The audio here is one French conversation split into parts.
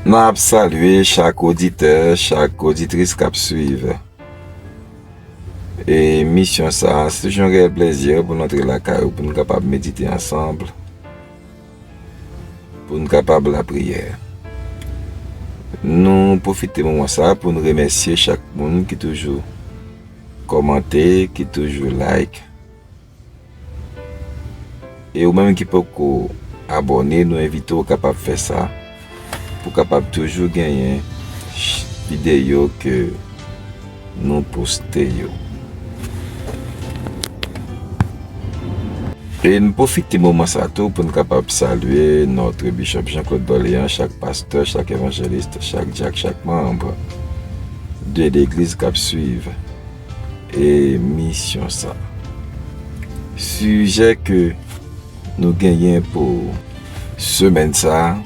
N'a salué chaque auditeur, chaque auditrice qui suivre. Et mission ça, c'est toujours un réel plaisir pour notre la caille, pour nous capables de méditer ensemble, pour nous capables de la prière. Nous profitons de ça pour nous remercier chaque monde qui toujours commenté, qui toujours like. Et ou même qui peut abonner, nous invitons capable de faire ça. Pour capable toujours gagner vidéo que nous postons. Et nous profitons du moment ça tout pour nous capable saluer notre bishop Jean-Claude Boléan, chaque pasteur, chaque évangéliste, chaque diacre, chaque membre de l'église qui suivent et mission ça. Sujet que nous gagnons pour semaine ça.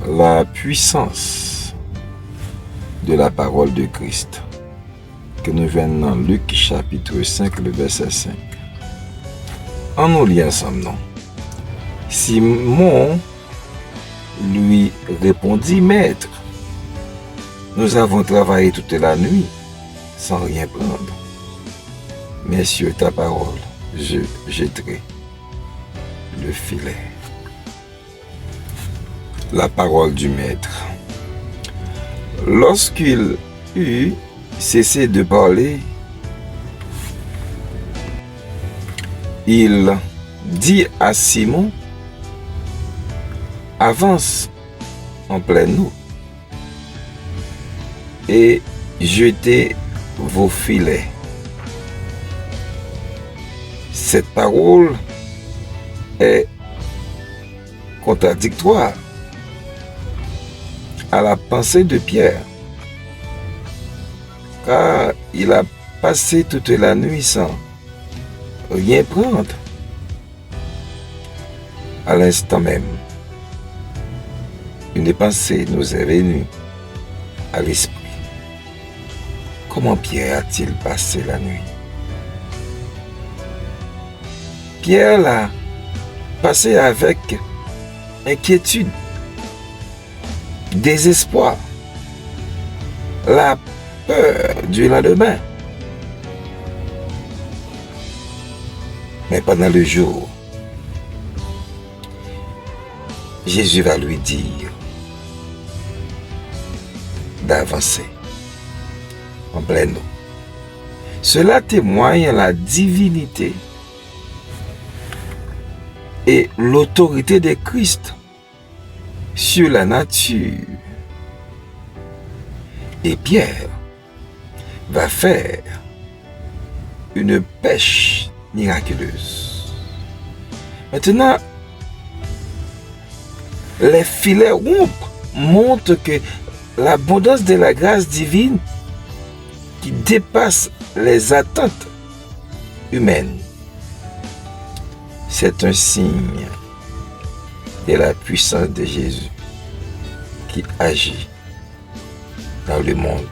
La puissance de la parole de Christ que nous venons dans Luc chapitre 5, le verset 5. En nous lit ensemble, non? Simon lui répondit, Maître, nous avons travaillé toute la nuit sans rien prendre. Mais sur ta parole, je jetterai le filet. La parole du maître. Lorsqu'il eut cessé de parler, il dit à Simon, avance en pleine eau et jetez vos filets. Cette parole est contradictoire à la pensée de Pierre, car il a passé toute la nuit sans rien prendre. À l'instant même, une pensée nous est venue à l'esprit. Comment Pierre a-t-il passé la nuit? Pierre l'a passé avec inquiétude, désespoir, la peur du lendemain. Mais pendant le jour, Jésus va lui dire d'avancer en pleine eau. Cela témoigne la divinité et l'autorité de Christ sur la nature. Et Pierre va faire une pêche miraculeuse. Maintenant, les filets rompent montrent que l'abondance de la grâce divine qui dépasse les attentes humaines. C'est un signe de la puissance de Jésus qui agit dans le monde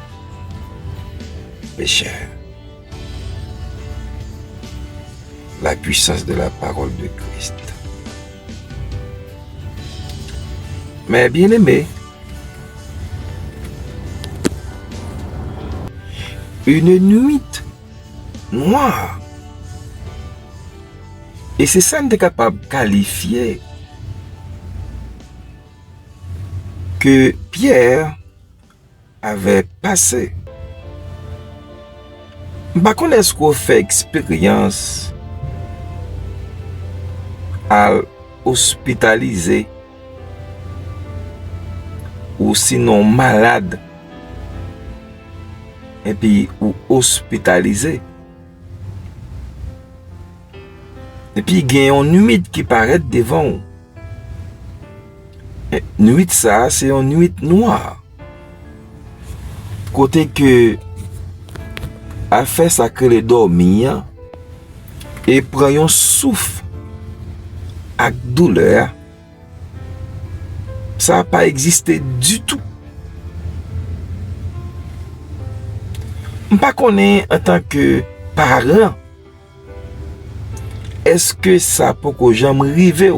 pécheur. La puissance de la parole de Christ. Mais bien aimé, une nuit noire. Et c'est ça qu'on est capable de qualifier que Pierre avait passé. Par contre, est-ce qu'on fait expérience à hospitaliser ou sinon malade et puis ou hospitalisé et puis il y a une nuit qui paraît devant. Nuit ça c'est une nuit noire côté que a fait ça que les dormir et prend un souffle avec douleur. Ça n'a pas existé du tout. Je ne sais pas en tant que parent, est-ce que ça peut que j'aime arriver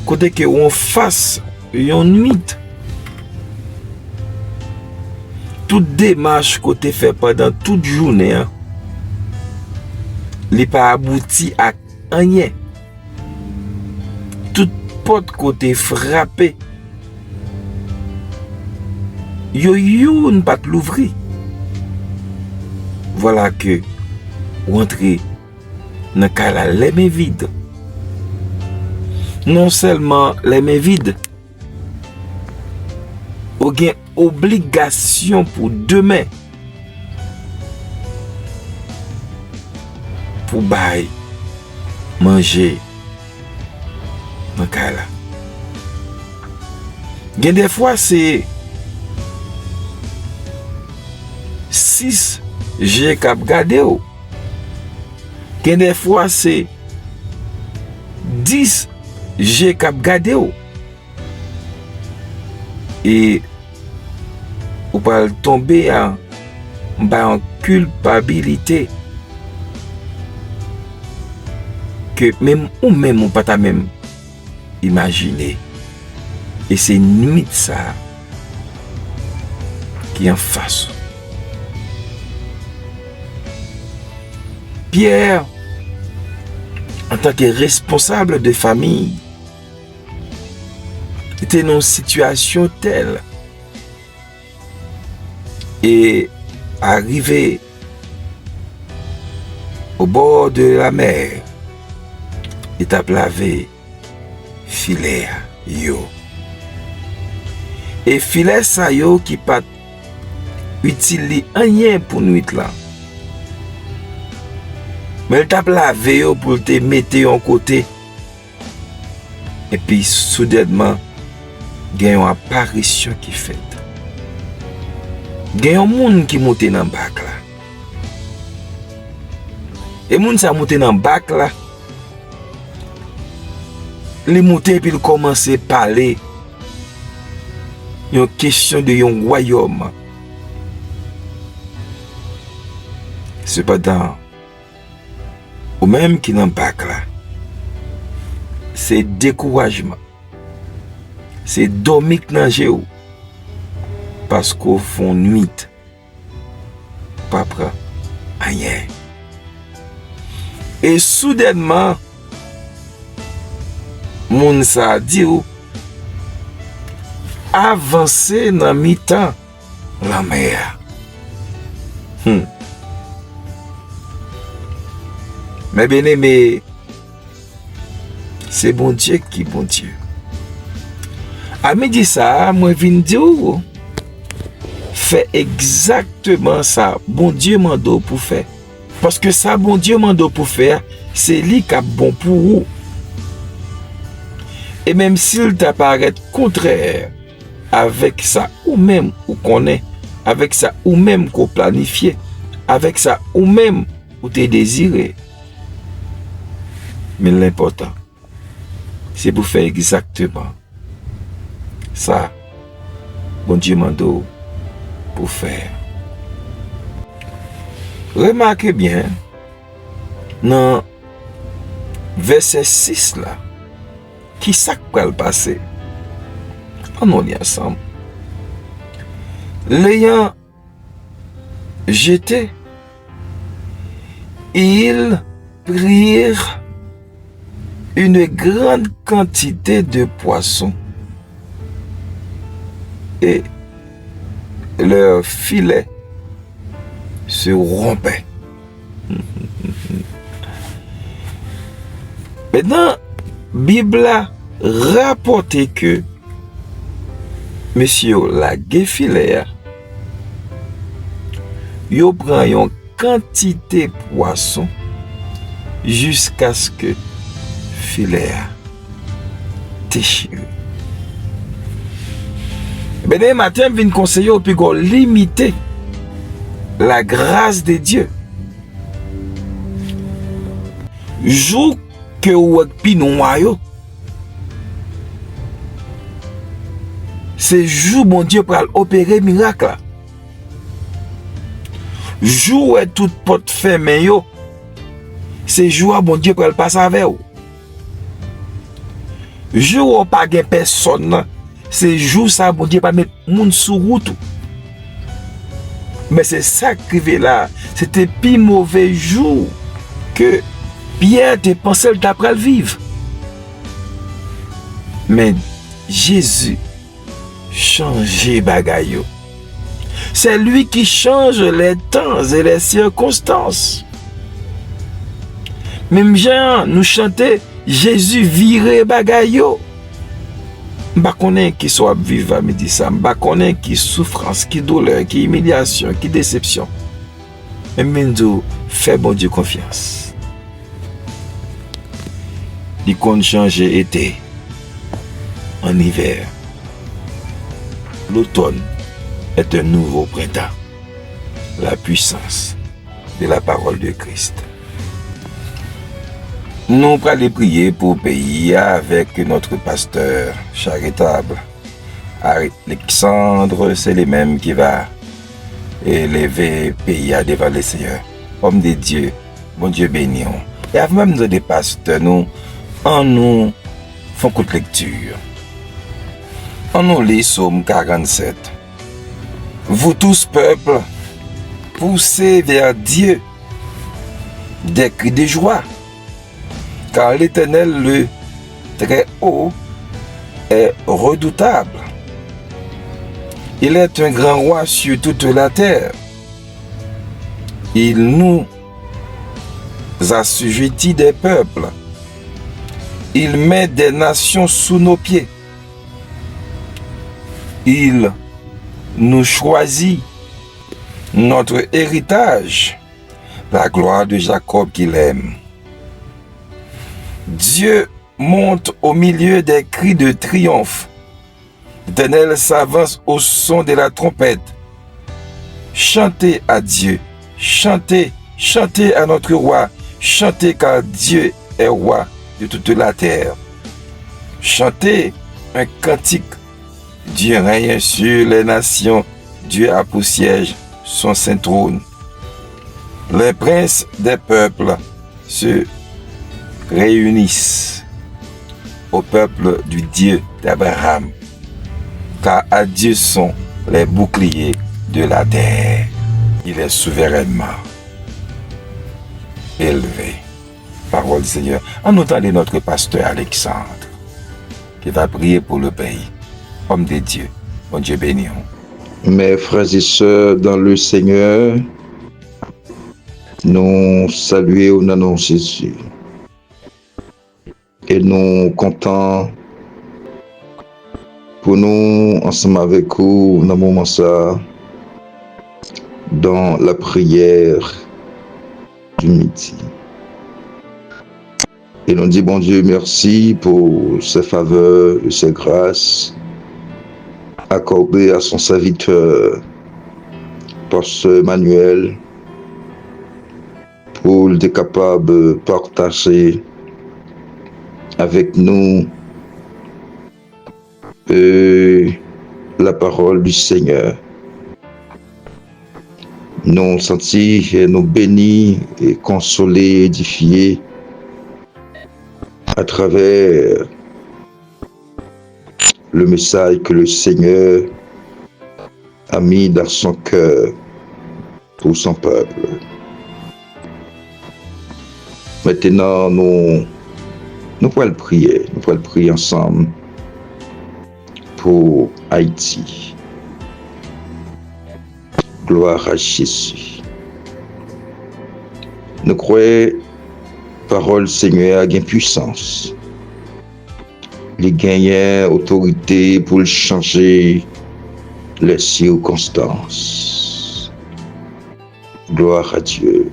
côté que on fasse une nuit. Toute démarche côté fait pendant toute journée, hein, n'est pas abouti à rien. Toute porte côté frappé, yo ne pas l'ouvrir. Voilà que rentrer dans cas les mains vides. Non seulement les mains vides, ou bien obligation pour demain pour bailler manger dans cas là. Gen des fois c'est 6 G k'ap gade ou. Gen des fois c'est 10 G k'ap gade ou. Et ou pas tomber en culpabilité que même ou pas ta même imaginer. Et c'est nuit ça qui en face. Pierre, en tant que responsable de famille, était dans une situation telle et arrivé au bord de la mer, il t'a lavé filet yo. Et filet ça yo qui pas utile rien pour nuit là. Mais il t'a lavé yo pour te mettre en côté. Et puis soudainement, il y a une apparition qui fait. Il y a un monde qui monte dans le bac là. Et le monde qui monte dans le bac là, il monte et puis il commence à parler. Il y a une question de un royaume. Cependant, ou même qui dans le bac là, c'est découragement. C'est dormir dans géo. Parce qu'au fond nuit, pas prend rien. Et soudainement, moun sa dit ou avancer dans mi-temps la mer. Mais bien aimé, c'est bon Dieu qui bon Dieu. A midi ça, moi vinn dire fait exactement ça bon Dieu mando pour faire. Parce que ça bon Dieu mando pour faire, c'est lui qui a bon pour vous. Et même s'il t'apparaît contraire avec ça ou même ou connaît, avec ça ou même qu'on planifie, avec ça ou même ou t'es désiré. Mais l'important, c'est pour faire exactement ça, bon Dieu mando pour faire. Remarquez bien, dans verset 6 là, qui ça va le passer? On y ensemble. L'ayant jeté, ils prirent une grande quantité de poissons et leur filet se rompait. Maintenant, Bible a rapporté que monsieur la filet yo prend une quantité de poisson jusqu'à ce que filet déchiré. Ben demain matin, vient conseiller au puis limiter la grâce de Dieu. Jour que ou pi noyo, c'est jour bon Dieu pour opérer miracle. Jour où toute porte fermée yo, c'est jour bon Dieu pour passer avec vous. Jour où pas de personne, c'est jour ça, bon Dieu, pas mettre moun sous route. Mais c'est ça qui est là. C'était plus mauvais jour que Pierre te pensait d'après le vivre. Mais Jésus changeait bagaille. C'est lui qui change les temps et les circonstances. Même Jean nous chantait Jésus virait bagaille. Je connais qui soit vivre à midi ça, je connais qui souffrance, qui douleur, qui humiliation, qui déception. Mais Mendo fait bon Dieu confiance. Il compte changer été en hiver. L'automne est un nouveau printemps. La puissance de la parole de Christ. Nous allons prier pour le pays avec notre pasteur charitable. Alexandre, c'est le même qui va élever le pays devant le Seigneur. Homme de Dieu, bon Dieu béni. Et avant même de pasteurs, nous faisons coup de lecture. On nous lit Psaume 47. Vous tous, peuple, poussez vers Dieu des cris de joie. Car l'Éternel, le Très-Haut, est redoutable. Il est un grand roi sur toute la terre. Il nous assujettit des peuples. Il met des nations sous nos pieds. Il nous choisit notre héritage, la gloire de Jacob qu'il aime. Dieu monte au milieu des cris de triomphe. L'Éternel s'avance au son de la trompette. Chantez à Dieu, chantez, chantez à notre roi, chantez car Dieu est roi de toute la terre. Chantez un cantique. Dieu règne sur les nations, Dieu a pour siège son saint trône. Les princes des peuples se réunissent au peuple du Dieu d'Abraham, car à Dieu sont les boucliers de la terre. Il est souverainement élevé. Parole du Seigneur. En entendant notre pasteur Alexandre, qui va prier pour le pays. Homme de Dieu, bon Dieu béni. Mes frères et sœurs dans le Seigneur, nous saluons au nom de Jésus. Et nous comptons pour nous, ensemble avec vous, dans le moment ça, dans la prière du midi. Et nous disons, bon Dieu, merci pour ses faveurs et ses grâces accordées à son serviteur, Pasteur Emmanuel, pour être capable de partager avec nous la parole du Seigneur. Nous sentis et nous bénis et consolés, édifiés à travers le message que le Seigneur a mis dans son cœur pour son peuple. Maintenant, nous pouvons prier. Nous pouvons prier ensemble pour Haïti. Gloire à Jésus. Nous croyons parole Seigneur a une puissance. Il gagne autorité pour changer les circonstances. Gloire à Dieu.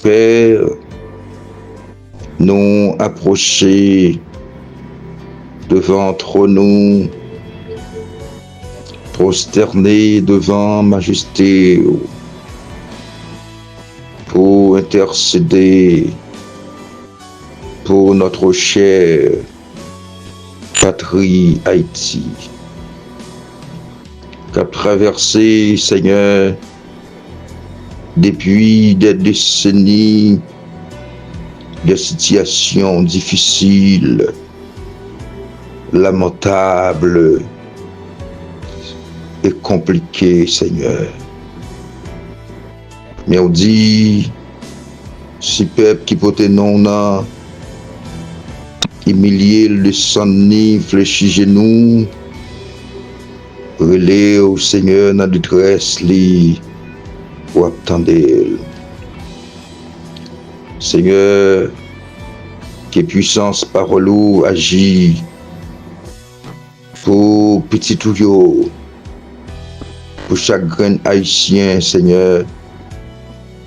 Père, nous approcher devant trône, prosterner devant majesté pour intercéder pour notre chère patrie Haïti, qu'a traversé, Seigneur, depuis des décennies des situations difficiles, lamentables et compliquées, Seigneur. Mais on dit, si peuple qui pote non nan, humilié le sang ni fléchi genou, relais au Seigneur dans détresse li ou attendez. Seigneur, que puissance parole ou agit pour petit tout yo, pour chaque grain haïtien, Seigneur,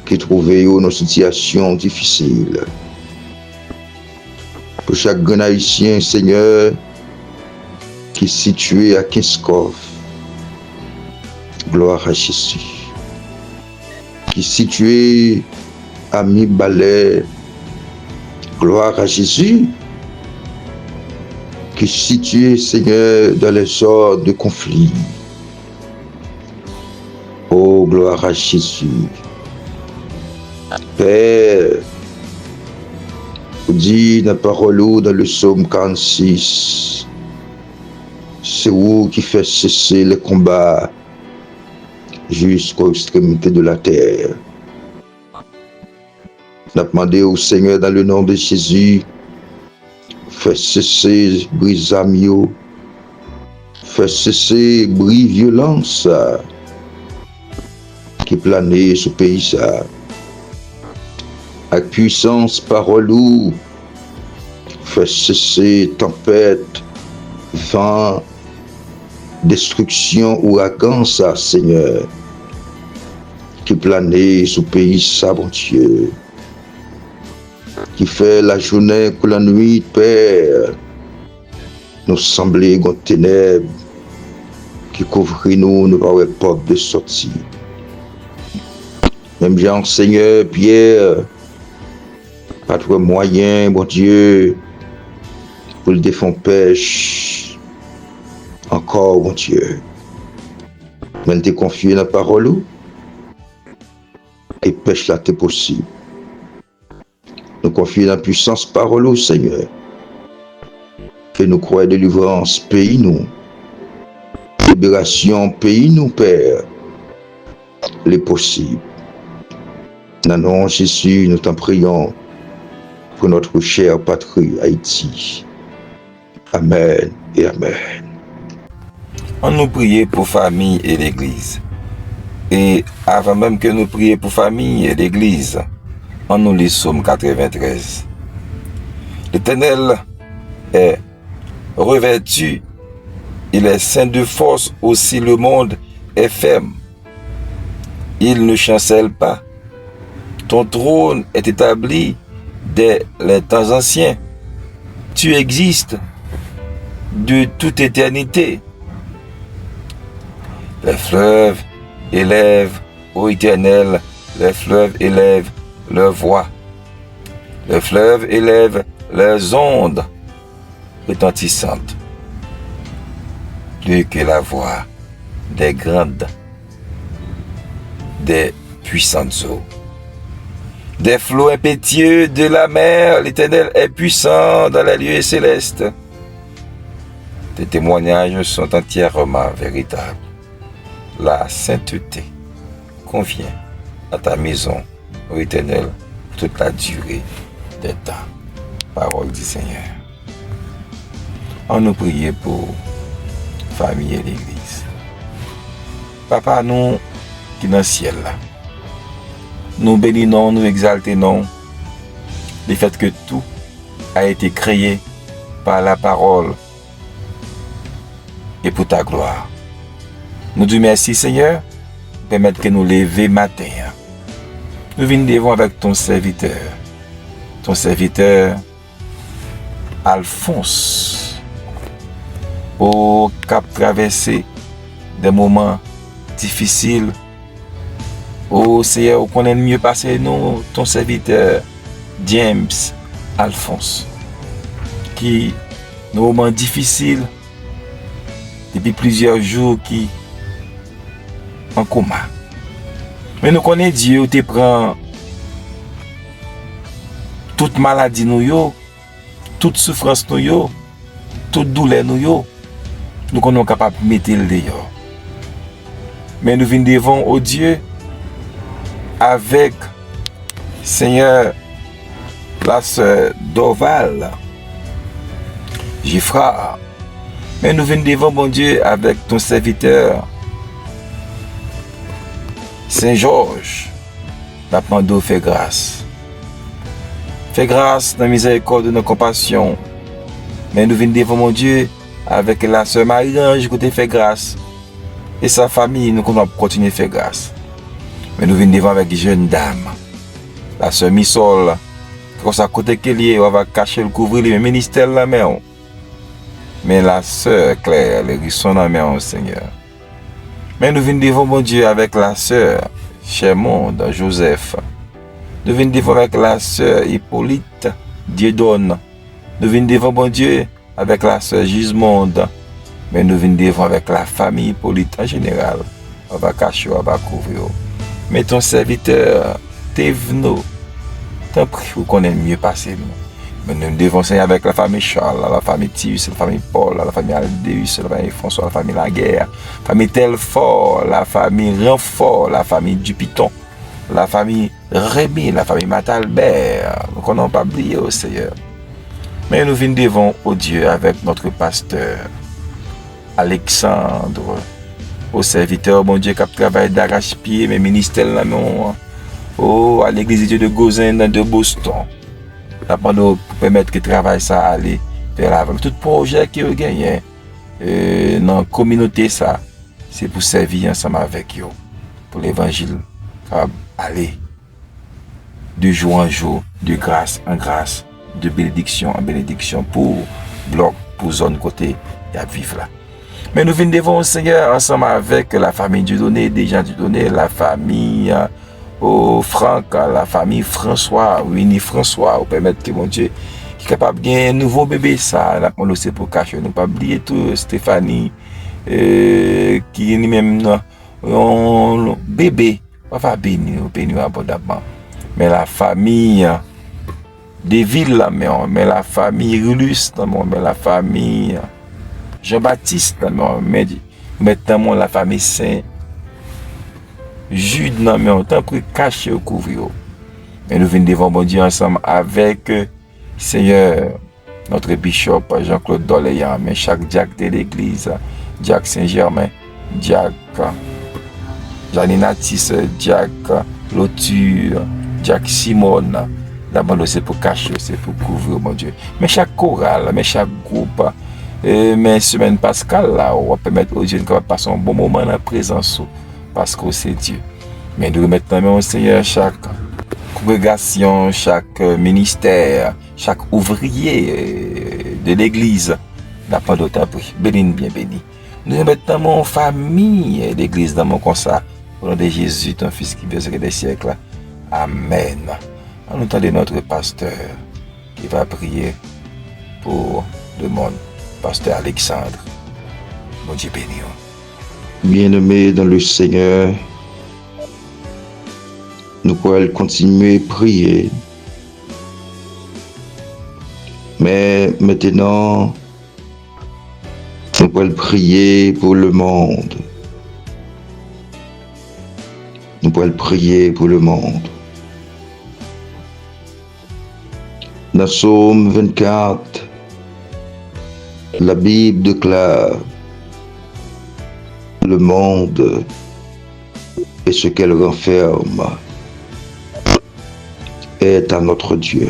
qui trouve yo dans situation difficile. Pour chaque grain haïtien, Seigneur, qui est situé à Kinskov, gloire à Jésus. Qui est situé à Mi-Balais, gloire à Jésus. Qui est situé, Seigneur, dans les ordres de conflit. Oh, gloire à Jésus. Père, vous dites dans la parole dans le psaume 46, c'est vous qui faites cesser les combats jusqu'aux extrémités de la terre. Nous avons demandé au Seigneur dans le nom de Jésus, fais cesser brisam, fais cesser bris violence qui planait ce pays ça. Avec puissance parole ou fais cesser tempête, vent, destruction, ouragan ça, Seigneur, qui planait ce pays ça, bon Dieu, qui fait la journée que la nuit, Père, nous semblait une ténèbres qui couvre nous pas porte de sortie. Même Jean, Seigneur, Pierre, pas de moyen, bon Dieu, pour le défendre pêche. Encore, bon Dieu. Mais t'es confié dans la parole et pêche là, t'es possible. Nous confions dans la puissance parole, Seigneur. Que nous croyons délivrance, pays nous. Libération, pays nous, Père. Les possibles. Dans le nom de Jésus, nous t'en prions pour notre chère patrie Haïti. Amen et Amen. On nous priait pour famille et l'église. Et avant même que nous prions pour famille et l'église, on nous lit Psaume 93. L'Éternel est revêtu, il est saint de force, aussi le monde est ferme. Il ne chancelle pas. Ton trône est établi dès les temps anciens. Tu existes de toute éternité. Les fleuves élèvent, ô Éternel, les fleuves élèvent leur voix. Les fleuves élèvent leurs ondes retentissantes. Plus que la voix des grandes, des puissantes eaux. Des flots impétueux de la mer, l'Éternel est puissant dans les lieux célestes. Tes témoignages sont entièrement véritables. La sainteté convient à ta maison, ô Éternel, toute la durée des temps. Parole du Seigneur. On nous prie pour famille et l'église. Papa, nous qui dans le ciel là, nous bénissons, nous exaltons le fait que tout a été créé par la parole et pour ta gloire. Nous disons merci Seigneur, permettre que nous lever matin. Nous venons devant avec ton serviteur Alphonse, au cap traversé des moments difficiles. Oh Seigneur, on connaît mieux passer nous, ton serviteur James Alphonse, qui, nos moments difficiles, depuis plusieurs jours, qui en coma. Mais nous connaissons Dieu, tu prends toute maladie nous yo, toute souffrance nous yo, toute douleur nous yo, nous sommes capables de mettre le dehors. Mais nous venons devant au Dieu avec Seigneur la sœur Dorval, Gifra. Mais nous venons devant mon Dieu avec ton serviteur Saint-Georges. Nous demandons fais grâce. Fais grâce dans la miséricorde de nos compassions. Mais nous venons devant mon Dieu avec la sœur Marie-Ange qui fait grâce. Et sa famille, nous continuons à faire grâce. Mais nous venons devant avec une jeune dame. La sœur Missol. Quand ça côté qu'elle est, on va cacher le couvrir le ministère de la main. Mais la sœur Claire, les rissons dans la main, Seigneur. Mais nous venons devant mon Dieu avec la sœur Chermonde, Joseph. Nous venons devant avec la sœur Hippolyte, Dieudonne. Nous venons devant mon Dieu avec la sœur Gismonde. Mais nous venons devant avec la famille Hippolyte en général. On va cacher, on va couvrir. Mais ton serviteur, Thévenot, t'en prie, vous connaissez mieux passer nous. Mais nous devons enseigner avec la famille Charles, la famille Tius, la famille Paul, la famille Aldéus, la famille François, la famille Laguerre, la famille Telfort, la famille Renfort, la famille Dupiton, la famille Rémy, la famille Matalbert. Nous ne pas oublier au Seigneur. Mais nous venons devant au Dieu avec notre pasteur Alexandre, au serviteur, mon Dieu, qui travaille d'arrache-pied, mes ministères là, non. Oh, à l'église de Dieu de Gozin, de Boston. Pour permettre que le travail ça aller vers l'avant. Tout projet qui est gagné dans la communauté, ça, c'est pour servir ensemble avec eux. Pour l'évangile, aller de jour en jour, de grâce en grâce, de bénédiction en bénédiction pour bloc, pour zone côté, et à vivre là. Mais nous venons devant le Seigneur ensemble avec la famille Dieudonné, des gens Dieudonné, la famille Franck, la famille François, Winnie François, pour permettre que mon Dieu qui est capable de gagner un nouveau bébé, ça, là, on sait pour cacher, nous pas oublier tout, Stéphanie, qui est même un bébé, on va bénir abondamment. Mais la famille des villes, mais la famille Rulus, mais la famille Jean-Baptiste, mais maintenant la famille Saint Jude, mais on t'a pris caché au couvrir. Mais nous venons devant mon Dieu ensemble avec Seigneur, notre bishop Jean-Claude Doléan, mais chaque diacre de l'église, diacre Saint-Germain, diacre Janinatis, diacre Loture, diacre Simone. D'abord, c'est pour cacher, c'est pour couvrir, mon Dieu. Mais chaque chorale, mais chaque groupe, mais semaine pascale, là, on va permettre aux jeunes de passer un bon moment dans la présence, parce que c'est Dieu. Mais nous remettons au Seigneur chaque congrégation, chaque ministère, chaque ouvrier de l'église. D'après d'autres prix, béni, bien béni. Nous remettons en famille l'église dans mon concert. Au nom de Jésus, ton fils qui vient des siècles. Amen. On entend notre pasteur qui va prier pour le monde. Pasteur Alexandre. Mon Dieu béni. Bien-aimés dans le Seigneur, nous pouvons continuer à prier. Mais maintenant, nous pouvons prier pour le monde. Nous pouvons prier pour le monde. Dans Psaume 24, la Bible déclare: le monde et ce qu'elle renferme est à notre Dieu.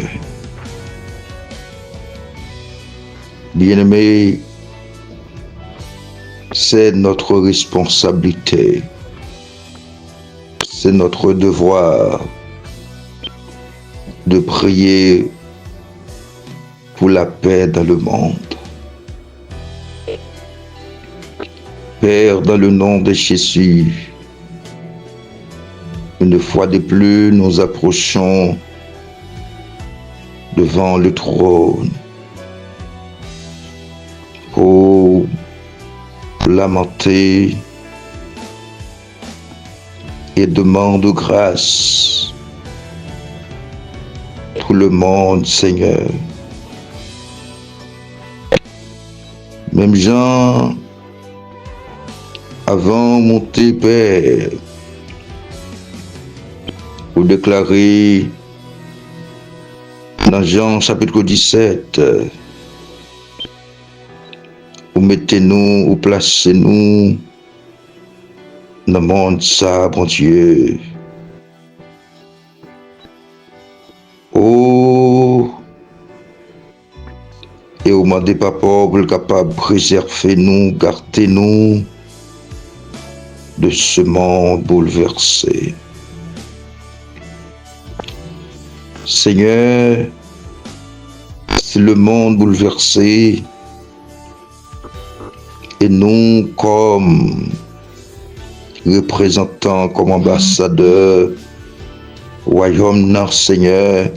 Bien-aimés, c'est notre responsabilité, c'est notre devoir de prier pour la paix dans le monde. Père, dans le nom de Jésus, une fois de plus, nous approchons devant le trône pour lamenter et demander grâce pour le monde, Seigneur. Même Jean, avant monter, Père, pour déclarer dans Jean chapitre 17, vous mettez-nous, vous placez-nous dans le monde, ça, bon Dieu. Oh, et vous demandez, Papa, pour le capable de préserver nous, garder nous de ce monde bouleversé. Seigneur, c'est le monde bouleversé et nous, comme représentants, comme ambassadeurs, royaume nord, Seigneur,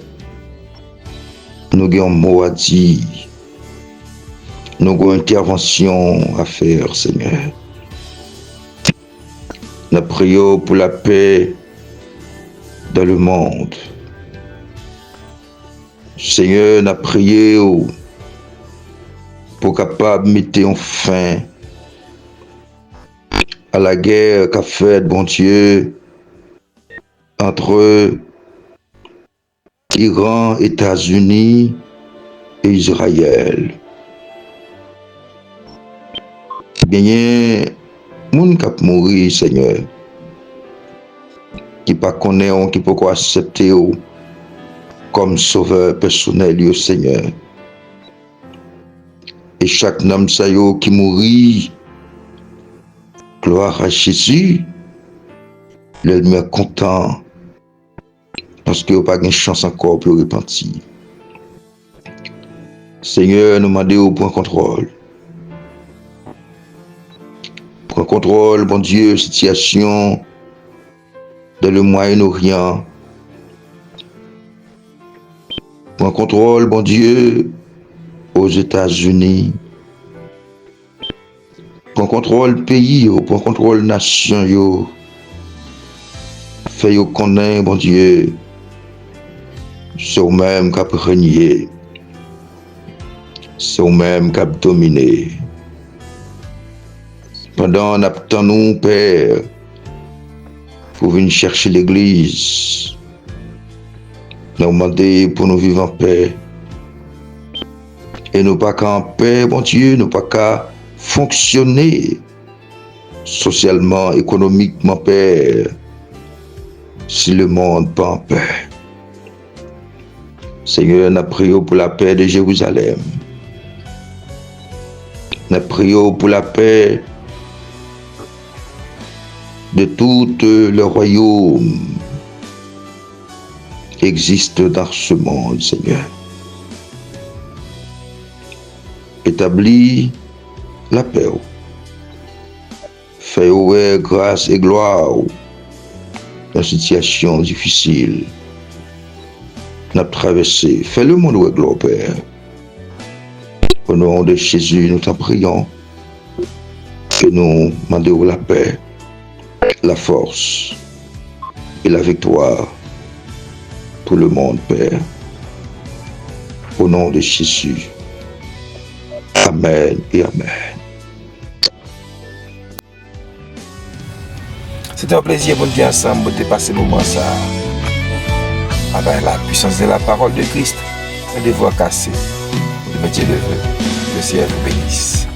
nous avons un mot à dire, nous avons une intervention à faire, Seigneur. Nous prions pour la paix dans le monde. Seigneur, nous prions pour capable de mettre un fin à la guerre qu'a faite, bon Dieu, entre Iran, États-Unis et Israël. Bien, moun kap mouri, Seigneur, qui pas connaît, qui peut accepter comme sauveur personnel, Seigneur. Et chaque homme qui mourit, gloire à Jésus, l'ennemi est content parce qu'il n'y a pas de chance encore pour repentir. Seigneur, nous demandons pour un contrôle. Pour un contrôle, bon Dieu, situation dans le Moyen-Orient. Pour un contrôle, bon Dieu, aux États-Unis. Pour un contrôle pays, pour un contrôle nation, fait connaître, bon Dieu, c'est eux-mêmes qui ont régné, c'est eux-mêmes qui ont dominé. Pendant qu'on attend nous, Père, pour venir chercher l'Église, nous demander pour nous vivre en paix. Et nous pas qu'en paix, bon Dieu, nous pas qu'à fonctionner socialement, économiquement, Père, si le monde n'est pas en paix. Seigneur, nous prions pour la paix de Jérusalem. Nous prions pour la paix de tout le royaume qui existe dans ce monde, Seigneur. Établis la paix. Fais ouvrir grâce et gloire dans une situation difficile. Nous traversé. Fais le monde avec gloire, Père. Au nom de Jésus, nous t'en prions. Que nous demandons la paix, la force et la victoire pour le monde, Père. Au nom de Jésus. Amen et Amen. C'est un plaisir pour nous ensemble de passer le moment ça. Avec la puissance de la parole de Christ, un devoir cassé. Le métier de Dieu. Le ciel vous bénisse.